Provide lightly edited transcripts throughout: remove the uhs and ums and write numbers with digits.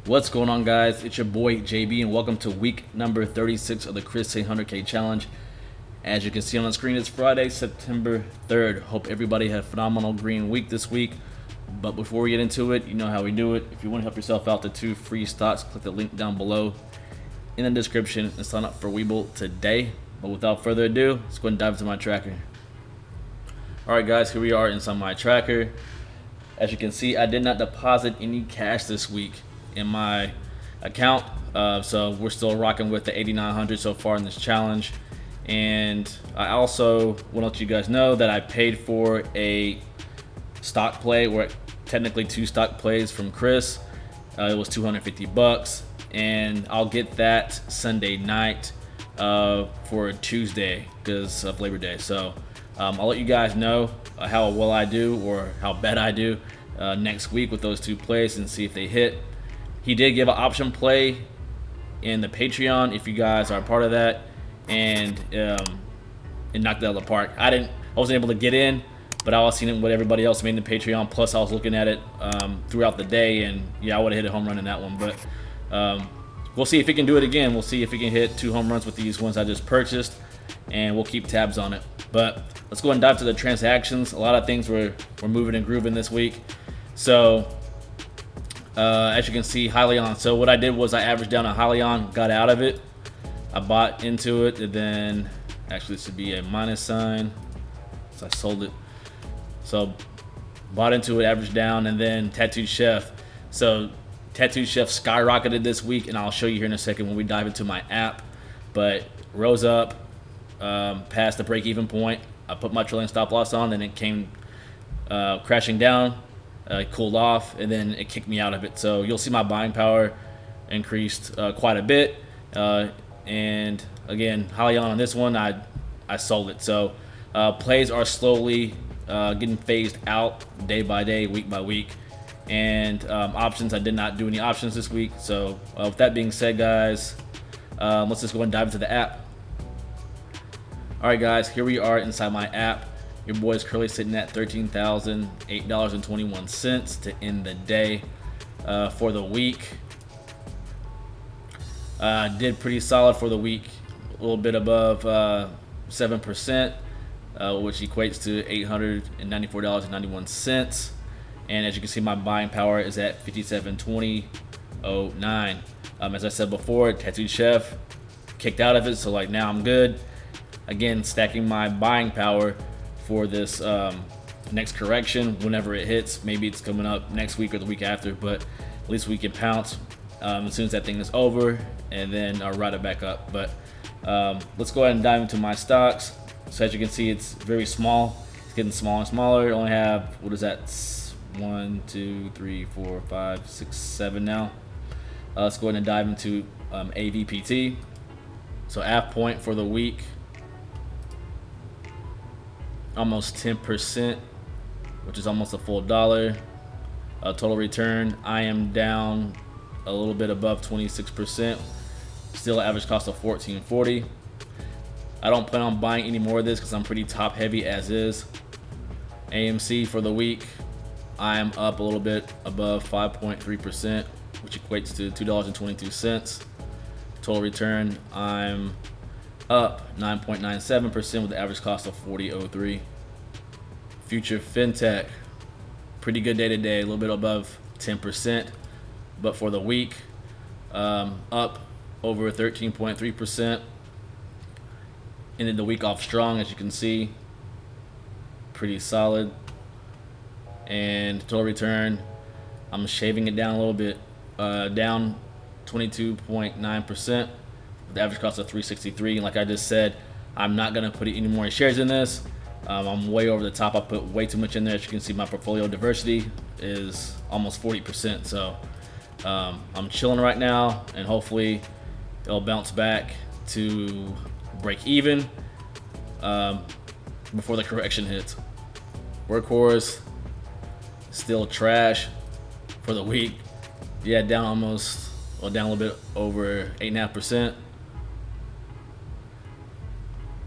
What's going on, guys? It's your boy JB, and welcome to week number 36 of the Chris Sain 100K challenge. As you can see on the screen, it's Friday, September 3rd. Hope everybody had a phenomenal green week this week. But before we get into it, you know how we do it. If you want to help yourself out to 2 free stocks, click the link down below in the description and sign up for Webull today. But without further ado, let's go and dive into my tracker. Alright guys, here we are inside my tracker. As you can see, I did not deposit any cash this week in my account, so we're still rocking with the 8,900 so far in this challenge. And I also want to let you guys know that I paid for a stock play, or technically 2 stock plays from Chris. It was 250 bucks, and I'll get that Sunday night for Tuesday because of Labor Day. So I'll let you guys know how well I do or how bad I do next week with those 2 plays and see if they hit. He did give an option play in the Patreon if you guys are a part of that, and it knocked it out of the park. I wasn't able to get in, but I was seeing what everybody else made in the Patreon. Plus, I was looking at it throughout the day, and yeah, I would have hit a home run in that one. But we'll see if he can do it again. We'll see if he can hit 2 home runs with these ones I just purchased, and we'll keep tabs on it. But let's go and dive to the transactions. A lot of things were moving and grooving this week. So as you can see, Hyliion. So what I did was I averaged down a Hyliion, got out of it. I bought into it, and then actually this should be a minus sign. So I sold it. So bought into it, averaged down, and then Tattooed Chef. So Tattooed Chef skyrocketed this week, and I'll show you here in a second when we dive into my app. But rose up past the break-even point. I put my trailing stop loss on, and it came crashing down. It cooled off, and then it kicked me out of it. So you'll see my buying power increased quite a bit. And again, Hyliion on this one, I sold it. So plays are slowly getting phased out day by day, week by week. And options, I did not do any options this week. So with that being said, guys, let's just go and dive into the app. All right, guys, here we are inside my app. Your boy's currently sitting at $13,008.21 to end the day. For the week, did pretty solid for the week, a little bit above 7%, which equates to $894.91. And as you can see, my buying power is at 57.2009. As I said before, Tattooed Chef kicked out of it, so like now I'm good. Again, stacking my buying power for this next correction whenever it hits. Maybe it's coming up next week or the week after, but at least we can pounce as soon as that thing is over, and then I'll ride it back up. But let's go ahead and dive into my stocks. So as you can see, it's very small. It's getting smaller and smaller. I only have, what is that, 1, 2, 3, 4, 5, 6, 7 now. Let's go ahead and dive into AVPT. So app point for the week, almost 10%, which is almost a full dollar. Total return, I am down a little bit above 26%. Still average cost of $14.40. I don't plan on buying any more of this because I'm pretty top heavy as is. AMC for the week, I am up a little bit above 5.3%, which equates to $2.22. Total return, I'm up 9.97% with the average cost of $40.03. Future FinTech, pretty good day today, a little bit above 10%, but for the week, up over 13.3%. Ended the week off strong, as you can see, pretty solid. And total return, I'm shaving it down a little bit, down 22.9%. The average cost of $363. And like I just said, I'm not gonna put any more shares in this. I'm way over the top. I put way too much in there. As you can see, my portfolio diversity is almost 40%. So I'm chilling right now, and hopefully it'll bounce back to break even before the correction hits. Workhorse, still trash for the week. Yeah, down almost, well, down a little bit over 8.5%.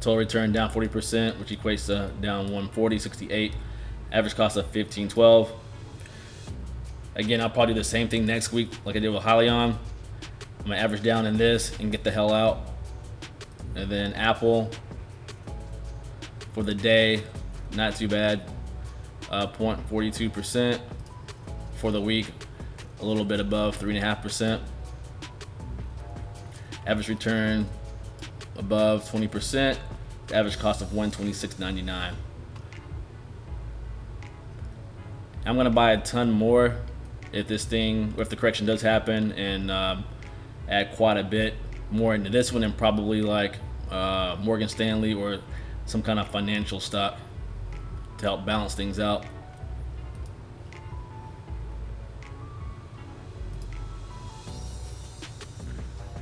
Total return down 40%, which equates to down 140.68. Average cost of $15.12. Again, I'll probably do the same thing next week like I did with Hyliion. I'm gonna average down in this and get the hell out. And then Apple for the day, not too bad, 0.42%. For the week, a little bit above 3.5%. Average return above 20%. The average cost of $126.99. I'm gonna buy a ton more if the correction does happen, and add quite a bit more into this one, and probably like Morgan Stanley or some kind of financial stock to help balance things out.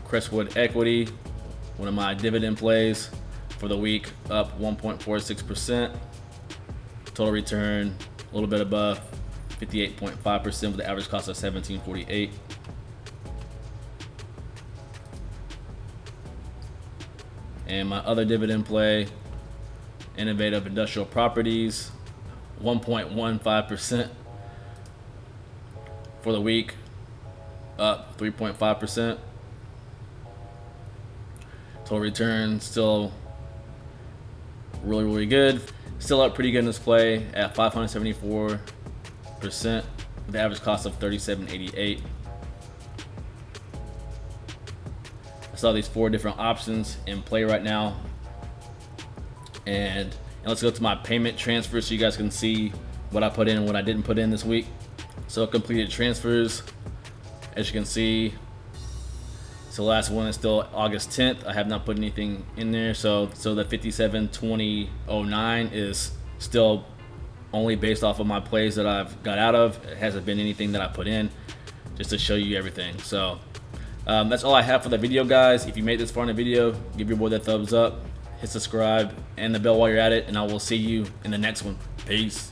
Crestwood Equity, one of my dividend plays for the week, up 1.46%. Total return a little bit above 58.5% with the average cost of $17.48. And my other dividend play, Innovative Industrial Properties, 1.15% for the week, up 3.5%. Total return still really good. Still up pretty good in this play at 574% with the average cost of $37.88. I saw these 4 different options in play right now. And let's go to my payment transfer so you guys can see what I put in and what I didn't put in this week. So completed transfers, as you can see. So the last one is still August 10th. I have not put anything in there. So the 572009 is still only based off of my plays that I've got out of. It hasn't been anything that I put in, just to show you everything. So that's all I have for the video, guys. If you made this far in the video, give your boy that thumbs up, hit subscribe and the bell while you're at it, and I will see you in the next one. Peace.